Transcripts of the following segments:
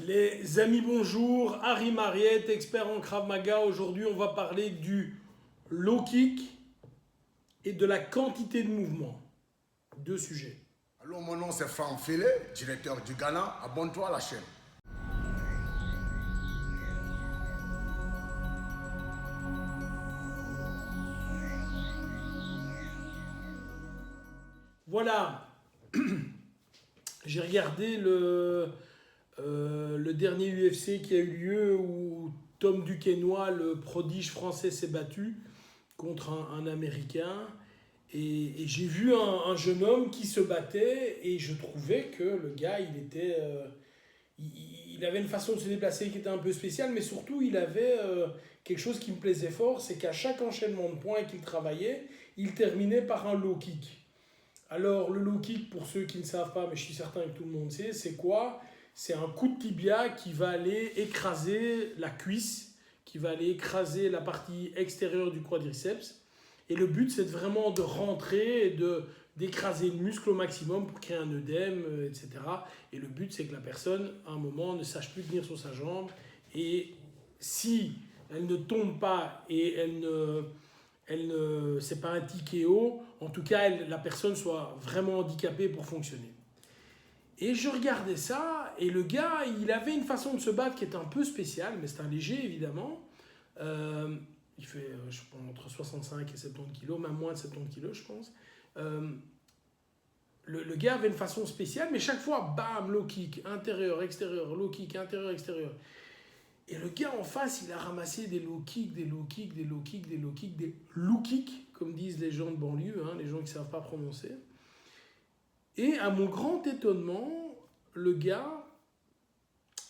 Les amis, bonjour. Harry Mariette, expert en Krav Maga. Aujourd'hui, on va parler du low kick et de la quantité de mouvement. Deux sujets. Allô, mon nom c'est Franck Filet, directeur du Ghana. Abonne-toi à la chaîne. Voilà. J'ai regardé le dernier UFC qui a eu lieu où Tom Duquesnoy, le prodige français, s'est battu contre un Américain. Et j'ai vu un jeune homme qui se battait et je trouvais que le gars, il avait une façon de se déplacer qui était un peu spéciale, mais surtout il avait quelque chose qui me plaisait fort, c'est qu'à chaque enchaînement de points qu'il travaillait, il terminait par un low kick. Alors le low kick, pour ceux qui ne savent pas, mais je suis certain que tout le monde sait, c'est quoi? C'est un coup de tibia qui va aller écraser la cuisse, qui va aller écraser la partie extérieure du quadriceps. Et le but, c'est vraiment de rentrer et d'écraser le muscle au maximum pour créer un œdème, etc. Et le but, c'est que la personne, à un moment, ne sache plus tenir sur sa jambe. Et si elle ne tombe pas et c'est pas un TKO, en tout cas, la personne soit vraiment handicapée pour fonctionner. Et je regardais ça, et le gars, il avait une façon de se battre qui était un peu spéciale, mais c'est un léger, évidemment. Il fait, je pense, entre 65 et 70 kilos, même moins de 70 kilos, je pense. Le gars avait une façon spéciale, mais chaque fois, bam, low kick, intérieur, extérieur, low kick, intérieur, extérieur. Et le gars en face, il a ramassé des low kicks, des low kicks, des low kicks, des low kicks, des low kicks, comme disent les gens de banlieue, hein, les gens qui ne savent pas prononcer. Et à mon grand étonnement, le gars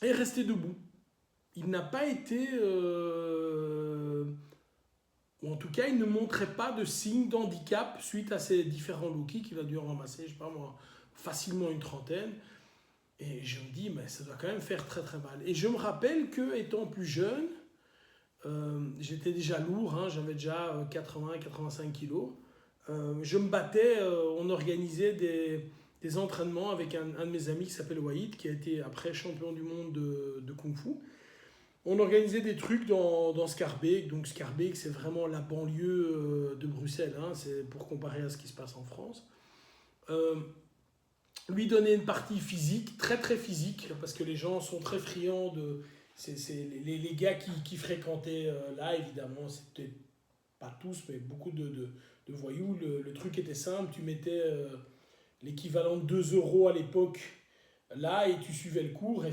est resté debout. Il n'a pas été... ou en tout cas, il ne montrait pas de signe d'handicap suite à ces différents low kicks. Il a dû en ramasser, je ne sais pas moi, facilement une trentaine. Et je me dis, mais ça doit quand même faire très très mal. Et je me rappelle que, étant plus jeune, j'étais déjà lourd, hein, j'avais déjà 80-85 kilos. Je me battais, on organisait des entraînements avec un de mes amis qui s'appelle Wahid, qui a été après champion du monde de Kung Fu. On organisait des trucs dans Schaerbeek. Donc Schaerbeek, c'est vraiment la banlieue de Bruxelles, hein, c'est pour comparer à ce qui se passe en France. Lui donner une partie physique, très très physique, parce que les gens sont très friands de... les gars qui fréquentaient là, évidemment, c'était pas tous, mais beaucoup de voyous. Le truc était simple, tu mettais l'équivalent de 2 € à l'époque là, et tu suivais le cours, et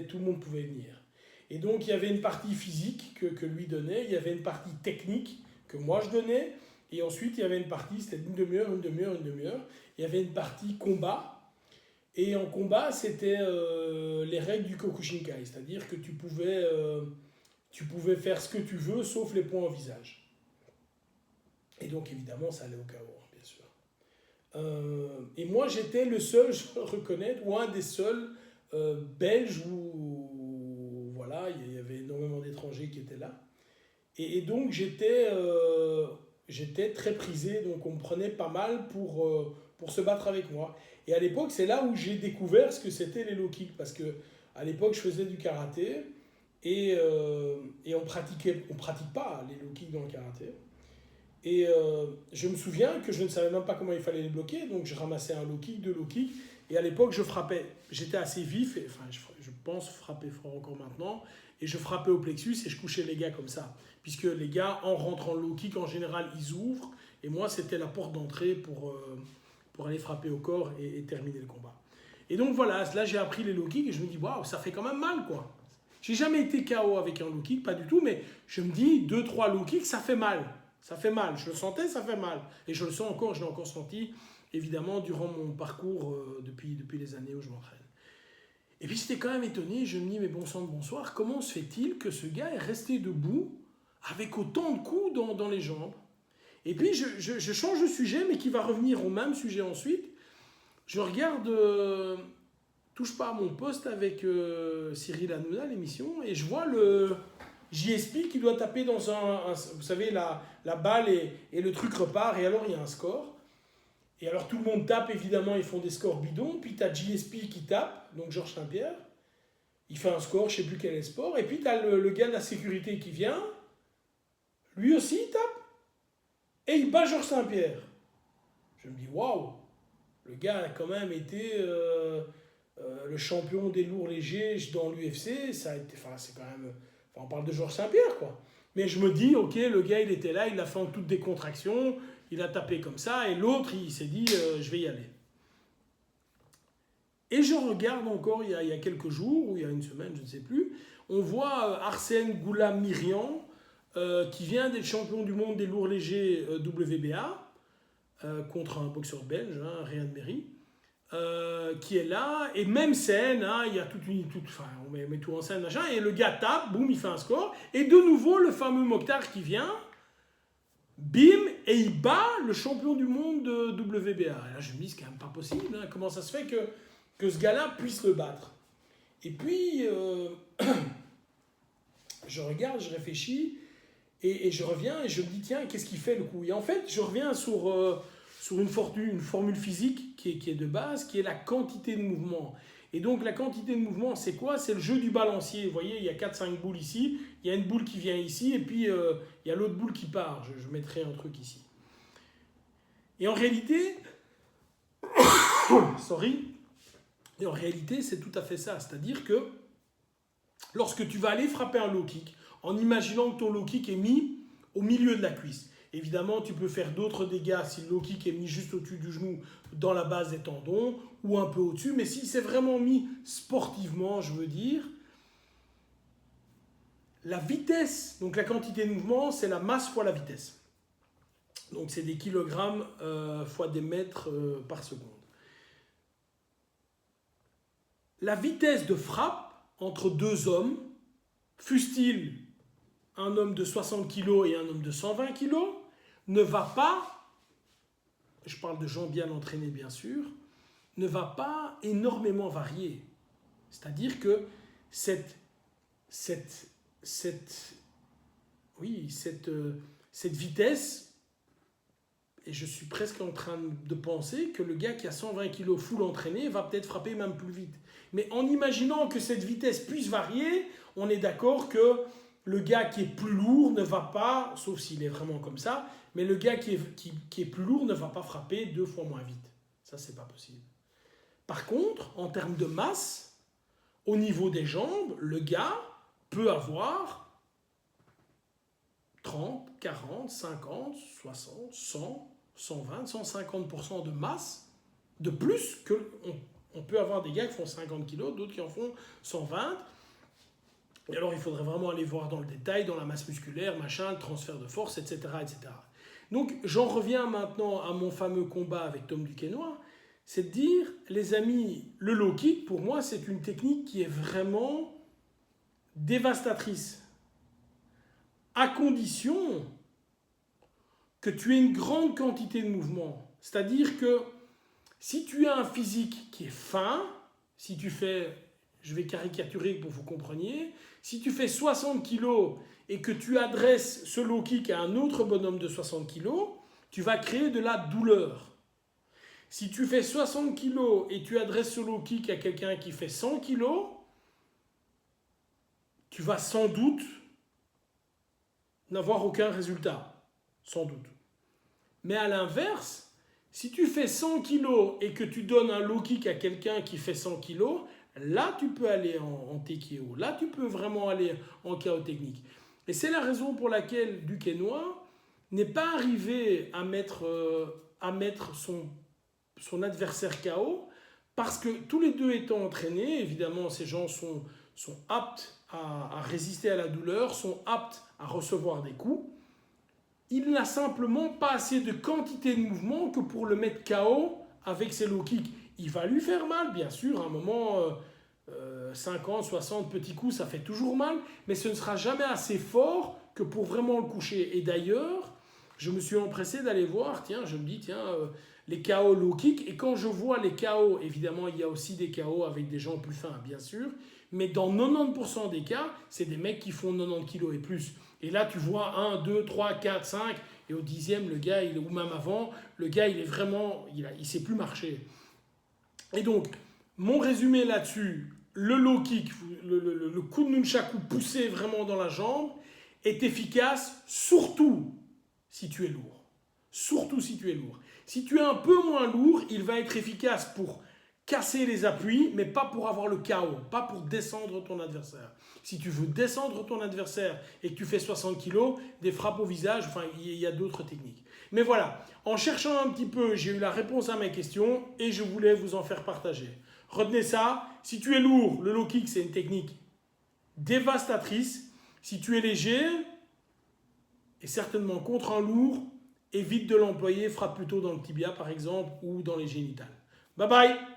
tout le monde pouvait venir. Et donc il y avait une partie physique que lui donnait, il y avait une partie technique que moi je donnais, et ensuite il y avait une partie, c'était une demi-heure, il y avait une partie combat. Et en combat, c'était les règles du Kyokushinkai, c'est-à-dire que tu pouvais faire ce que tu veux, sauf les points au visage. Et donc, évidemment, ça allait au chaos, bien sûr. Et moi, j'étais le seul, je dois le reconnaître, ou un des seuls belges où, voilà, il y avait énormément d'étrangers qui étaient là. Et donc, j'étais très prisé, donc on me prenait pas mal pour se battre avec moi. Et à l'époque, c'est là où j'ai découvert ce que c'était les low kicks, parce que à l'époque, je faisais du karaté et on pratique pas les low kicks dans le karaté. Et je me souviens que je ne savais même pas comment il fallait les bloquer, donc je ramassais un low kick, deux low kicks, et à l'époque, je frappais. J'étais assez vif, et, enfin, je pense frapper fort encore maintenant, et je frappais au plexus et je couchais les gars comme ça. Puisque les gars, en rentrant le low kick, en général, ils ouvrent, et moi, c'était la porte d'entrée pour aller frapper au corps et terminer le combat. Et donc voilà, là j'ai appris les low kicks et je me dis, waouh, ça fait quand même mal, quoi. J'ai jamais été KO avec un low kick, pas du tout, mais je me dis, 2-3 low kicks, ça fait mal. Ça fait mal, je le sentais, ça fait mal. Et je le sens encore, je l'ai encore senti, évidemment, durant mon parcours depuis les années où je m'entraîne. Et puis j'étais quand même étonné, je me dis, mais bon sang de bonsoir, comment se fait-il que ce gars est resté debout avec autant de coups dans les jambes? Et puis je change de sujet, mais qui va revenir au même sujet ensuite. Je regarde Touche pas à mon poste avec Cyril Hanouna, l'émission, et je vois le JSP qui doit taper dans vous savez, la balle et le truc repart, et alors il y a un score. Et alors tout le monde tape, évidemment, ils font des scores bidons, puis tu as JSP qui tape, donc Georges Saint-Pierre, Il fait un score, je ne sais plus quel est le sport. Et puis, tu as le gars de la sécurité qui vient. Lui aussi, il tape. Et il bat Georges Saint-Pierre. Je me dis, waouh, le gars a quand même été le champion des lourds légers dans l'UFC. Ça a été, c'est quand même. On parle de Georges Saint-Pierre, quoi. Mais je me dis, ok, le gars, il était là, il a fait en toute décontraction, il a tapé comme ça, et l'autre, il s'est dit, je vais y aller. Et je regarde encore, il y a quelques jours, ou il y a une semaine, je ne sais plus, on voit Arsène Goulam-Mirian, qui vient d'être champion du monde des lourds légers WBA, contre un boxeur belge, Ryan Merry, qui est là, et même scène, il y a on met tout en scène, machin, et le gars tape, boum, il fait un score, et de nouveau, le fameux Mokhtar qui vient, bim, et il bat le champion du monde de WBA. Et là, je me dis, c'est quand même pas possible, comment ça se fait que ce gars-là puisse le battre. Et puis, je regarde, je réfléchis, et je reviens, et je me dis, tiens, qu'est-ce qu'il fait le coup? Et en fait, je reviens sur une formule physique qui est de base, qui est la quantité de mouvement. Et donc, la quantité de mouvement, c'est quoi? C'est le jeu du balancier. Vous voyez, il y a 4-5 boules ici, il y a une boule qui vient ici, et puis il y a l'autre boule qui part. Je mettrai un truc ici. Et en réalité, et en réalité, c'est tout à fait ça. C'est-à-dire que lorsque tu vas aller frapper un low kick, en imaginant que ton low kick est mis au milieu de la cuisse. Évidemment, tu peux faire d'autres dégâts si le low kick est mis juste au-dessus du genou, dans la base des tendons, ou un peu au-dessus. Mais si c'est vraiment mis sportivement, je veux dire, la vitesse, donc la quantité de mouvement, c'est la masse fois la vitesse. Donc c'est des kilogrammes fois des mètres par seconde. La vitesse de frappe entre deux hommes, fût-il un homme de 60 kg et un homme de 120 kg, ne va pas, je parle de gens bien entraînés bien sûr, ne va pas énormément varier. C'est-à-dire que cette vitesse, et je suis presque en train de penser que le gars qui a 120 kg full entraîné va peut-être frapper même plus vite. Mais en imaginant que cette vitesse puisse varier, on est d'accord que le gars qui est plus lourd ne va pas, sauf s'il est vraiment comme ça, mais le gars qui est plus lourd ne va pas frapper 2 fois moins vite. Ça, c'est pas possible. Par contre, en termes de masse, au niveau des jambes, le gars peut avoir 30, 40, 50, 60, 100, 120, 150% de masse de plus que... On peut avoir des gars qui font 50 kg, d'autres qui en font 120. Et alors, il faudrait vraiment aller voir dans le détail, dans la masse musculaire, machin, le transfert de force, etc. etc. Donc, j'en reviens maintenant à mon fameux combat avec Tom Duquesnoy. C'est de dire, les amis, le low kick, pour moi, c'est une technique qui est vraiment dévastatrice. À condition que tu aies une grande quantité de mouvement. C'est-à-dire que si tu as un physique qui est fin, si tu fais, je vais caricaturer pour que vous compreniez, si tu fais 60 kg et que tu adresses ce low kick à un autre bonhomme de 60 kg, tu vas créer de la douleur. Si tu fais 60 kg et tu adresses ce low kick à quelqu'un qui fait 100 kg, tu vas sans doute n'avoir aucun résultat. Sans doute. Mais à l'inverse, si tu fais 100 kg et que tu donnes un low kick à quelqu'un qui fait 100 kg, là tu peux aller en TKO. Là tu peux vraiment aller en KO technique. Et c'est la raison pour laquelle Duquesnoy n'est pas arrivé à mettre son adversaire KO, parce que tous les deux étant entraînés, évidemment ces gens sont aptes à résister à la douleur, sont aptes à recevoir des coups. Il n'a simplement pas assez de quantité de mouvement que pour le mettre KO avec ses low kicks. Il va lui faire mal, bien sûr, à un moment, 50, 60 petits coups, ça fait toujours mal, mais ce ne sera jamais assez fort que pour vraiment le coucher. Et d'ailleurs, je me suis empressé d'aller voir, les KO low kick, et quand je vois les KO, évidemment, il y a aussi des KO avec des gens plus fins, bien sûr, mais dans 90% des cas, c'est des mecs qui font 90 kg et plus. Et là, tu vois 1, 2, 3, 4, 5, et au 10e, le gars, ou même avant, le gars, il est vraiment, il sait plus marcher. Et donc, mon résumé là-dessus, le low kick, le coup de nunchaku poussé vraiment dans la jambe, est efficace surtout si tu es lourd. Surtout si tu es lourd. Si tu es un peu moins lourd, il va être efficace pour casser les appuis, mais pas pour avoir le KO, pas pour descendre ton adversaire. Si tu veux descendre ton adversaire et que tu fais 60 kg, des frappes au visage, enfin, il y a d'autres techniques. Mais voilà, en cherchant un petit peu, j'ai eu la réponse à mes questions et je voulais vous en faire partager. Retenez ça, si tu es lourd, le low kick, c'est une technique dévastatrice. Si tu es léger, et certainement contre un lourd, évite de l'employer, frappe plutôt dans le tibia par exemple ou dans les génitales. Bye bye!